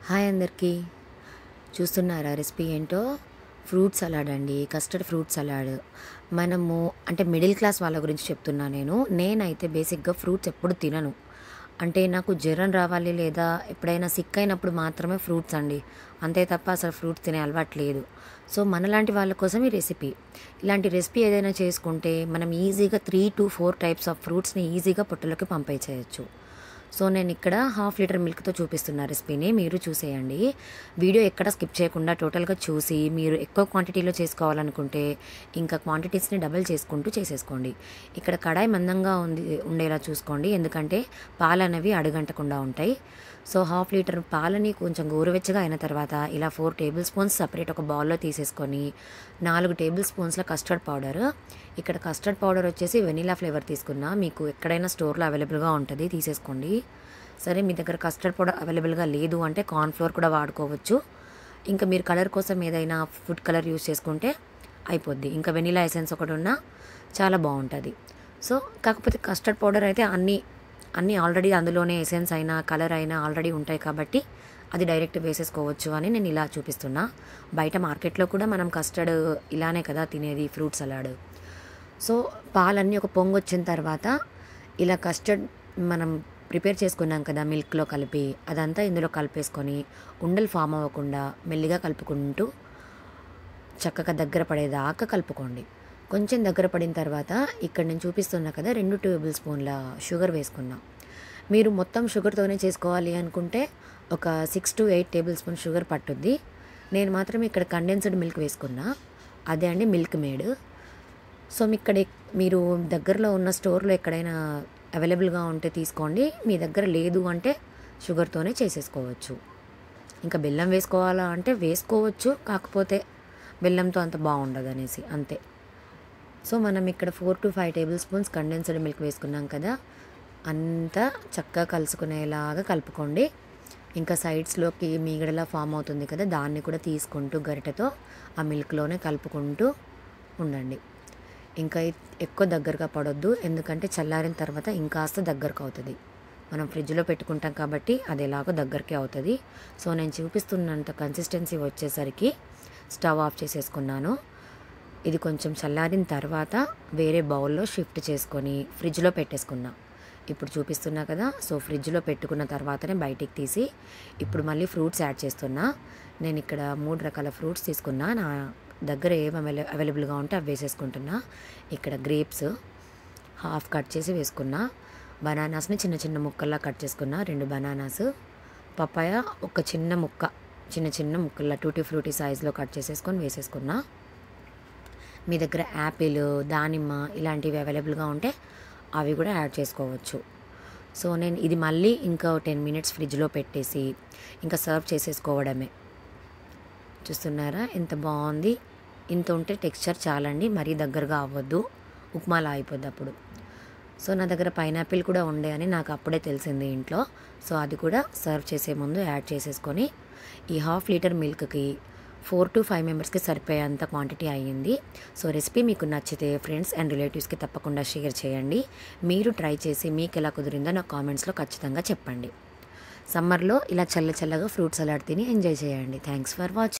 Hi అందరికీ. చూస్తున్నారా recipe ఏంటో? ఫ్రూట్ సలాడ్ అండి. Custard fruit salad. మనము అంటే మిడిల్ క్లాస్ వాళ్ళ గురించి చెప్తున్నా నేను. నేనైతే బేసిక్‌గా ఫ్రూట్స్ ఎప్పుడు తినను. అంటే నాకు జ్వరం రావాలి లేదా ఎప్పుడైనా సిక్ అయినప్పుడు మాత్రమే ఫ్రూట్స్ అండి. అంతే తప్ప అసలు ఫ్రూట్స్ తినే అలవాటు లేదు. సో, మనలాంటి వాళ్ళ కోసం ఈ రెసిపీ. ఇలాంటి రెసిపీ ఏదైనా చేసుకుంటే మనం ఈజీగా 3-4 టైప్స్ ఆఫ్ ఫ్రూట్స్‌ని ఈజీగా పొట్టలోకి పంపేసేయొచ్చు. సో, నేనిక్కడ హాఫ్ లీటర్ మిల్క్‌తో చూపిస్తున్న రెసిపీని మీరు చూసేయండి. వీడియో ఎక్కడ స్కిప్ చేయకుండా టోటల్‌గా చూసి, మీరు ఎక్కువ క్వాంటిటీలో చేసుకోవాలనుకుంటే, ఇంకా క్వాంటిటీస్‌ని డబుల్ చేసుకుంటూ చేసేసుకోండి. ఇక్కడ కడాయి మందంగా ఉండేలా చూసుకోండి. ఎందుకంటే పాలనేవి అడుగంటకుండా ఉంటాయి. సో, హాఫ్ లీటర్ పాలని కొంచెం గోరువెచ్చగా అయిన తర్వాత ఇలా 4 టేబుల్ స్పూన్స్ సెపరేట్ ఒక బౌల్‌లో తీసేసుకొని, 4 టేబుల్ స్పూన్స్‌ల కస్టర్డ్ పౌడర్. ఇక్కడ కస్టర్డ్ పౌడర్ వచ్చేసి వెనిలా ఫ్లేవర్ తీసుకున్నా. మీకు ఎక్కడైనా స్టోర్‌లో అవైలబుల్‌గా ఉంటది, తీసేసుకోండి. సరే, మీ దగ్గర కస్టర్డ్ పౌడర్ అవైలబుల్‌గా లేదు అంటే కార్న్ ఫ్లోర్ కూడా వాడుకోవచ్చు. ఇంకా మీరు కలర్ కోసం ఏదైనా ఫుడ్ కలర్ యూజ్ చేసుకుంటే అయిపోద్ది. ఇంకా వెనిలా ఎసెన్స్ ఒకటి ఉన్నా చాలా బావుంటది. సో, కాకపోతే కస్టర్డ్ పౌడర్ అయితే అన్నీ ఆల్రెడీ అందులోనే ఎసెన్స్ అయినా, కలర్ అయినా ఆల్రెడీ ఉంటాయి కాబట్టి అది డైరెక్ట్ వేసేసుకోవచ్చు అని నేను ఇలా చూపిస్తున్నా. బయట మార్కెట్‌లో కూడా మనం కస్టర్డ్ ఇలానే కదా తినేది, ఫ్రూట్ సలాడ్. సో, పాలన్నీ ఒక పొంగొచ్చిన తర్వాత ఇలా కస్టర్డ్ మనం ప్రిపేర్ చేసుకున్నాం కదా మిల్క్‌లో కలిపి, అదంతా ఇందులో కలిపేసుకొని ఉండలు ఫామ్ అవ్వకుండా మెల్లిగా కలుపుకుంటూ చక్కగా దగ్గర పడేదాకా కలుపుకోండి. కొంచెం దగ్గర పడిన తర్వాత ఇక్కడ నేను చూపిస్తున్నా కదా 2 టేబుల్ స్పూన్ల షుగర్ వేసుకున్నా. మీరు మొత్తం షుగర్‌తోనే చేసుకోవాలి అనుకుంటే ఒక 6-8 టేబుల్ స్పూన్ షుగర్ పట్టుద్ది. నేను మాత్రం ఇక్కడ కండెన్స్డ్ మిల్క్ వేసుకున్నా. అదే అండి మిల్క్ మేడ్. సో, మీరు దగ్గరలో ఉన్న స్టోర్‌లో ఎక్కడైనా అవైలబుల్‌గా ఉంటే తీసుకోండి. మీ దగ్గర లేదు అంటే షుగర్‌తోనే చేసేసుకోవచ్చు. ఇంకా బెల్లం వేసుకోవాలా అంటే వేసుకోవచ్చు. కాకపోతే బెల్లంతో అంత బావుండదనేసి అంతే. సో, మనం ఇక్కడ 4-5 టేబుల్ స్పూన్స్ కండెన్స్డ్ మిల్క్ వేసుకున్నాం కదా! అంతా చక్కగా కలుసుకునేలాగా కలుపుకోండి. ఇంకా సైడ్స్‌లోకి మీగడలా ఫామ్ అవుతుంది కదా! దాన్ని కూడా తీసుకుంటూ గరిటెతో ఆ మిల్క్‌లోనే కలుపుకుంటూ ఉండండి. ఇంకా ఎక్కువ దగ్గరగా పడొద్దు. ఎందుకంటే చల్లారిన తర్వాత ఇంకాస్త దగ్గరకవుతది. మనం ఫ్రిడ్జ్‌లో పెట్టుకుంటాం కాబట్టి అది ఎలాగో దగ్గరికే అవుతది. సో, నేను చూపిస్తున్నంత కన్సిస్టెన్సీ వచ్చేసరికి స్టవ్ ఆఫ్ చేసేసుకున్నాను. ఇది కొంచెం చల్లారిన తర్వాత వేరే బౌల్‌లో షిఫ్ట్ చేసుకొని ఫ్రిడ్జ్‌లో పెట్టేసుకున్నా. ఇప్పుడు చూపిస్తున్నా కదా! సో, ఫ్రిడ్జ్‌లో పెట్టుకున్న తర్వాతనే బయటికి తీసి ఇప్పుడు మళ్ళీ ఫ్రూట్స్ యాడ్ చేస్తున్నా. నేనిక్కడ 3 రకాల ఫ్రూట్స్ తీసుకున్నా. నా దగ్గర ఏవి అవైలబుల్‌గా ఉంటే అవి వేసేసుకుంటున్నా. ఇక్కడ గ్రేప్స్ హాఫ్ కట్ చేసి వేసుకున్నా. బనానాస్‌ని చిన్న చిన్న ముక్కల్లా కట్ చేసుకున్నా. 2 బనానాస్. పపాయ ఒక చిన్న ముక్క, చిన్న చిన్న ముక్కల్లా టూటీ ఫ్రూటీ సైజ్‌లో కట్ చేసేసుకొని వేసేసుకున్నా. మీ దగ్గర యాపిల్, దానిమ్మ ఇలాంటివి అవైలబుల్‌గా ఉంటే అవి కూడా యాడ్ చేసుకోవచ్చు. సో, నేను ఇది మళ్ళీ ఇంకా 10 మినిట్స్ ఫ్రిడ్జ్‌లో పెట్టేసి ఇంకా సర్వ్ చేసేసుకోవడమే. చూస్తున్నారా ఎంత బావుంది. ఇంత ఉంటే టెక్స్చర్ చాలండి. మరీ దగ్గరగా అవ్వద్దు. ఉప్మాలా అయిపోద్ది అప్పుడు. సో, నా దగ్గర పైనాపిల్ కూడా ఉండే అని నాకు అప్పుడే తెలిసింది ఇంట్లో. సో, అది కూడా సర్వ్ చేసే ముందు యాడ్ చేసేసుకొని ఈ హాఫ్ లీటర్ మిల్క్‌కి 4-5 మెంబర్స్‌కి సరిపోయేంత క్వాంటిటీ అయ్యింది. సో, రెసిపీ మీకు నచ్చితే ఫ్రెండ్స్ అండ్ రిలేటివ్స్‌కి తప్పకుండా షేర్ చేయండి. మీరు ట్రై చేసి మీకెలా కుదిరిందో నాకు కామెంట్స్‌లో ఖచ్చితంగా చెప్పండి. సమ్మర్‌లో ఇలా చల్ల చల్లగా ఫ్రూట్ సలాడ్ తిని ఎంజాయ్ చేయండి. Thanks for watching.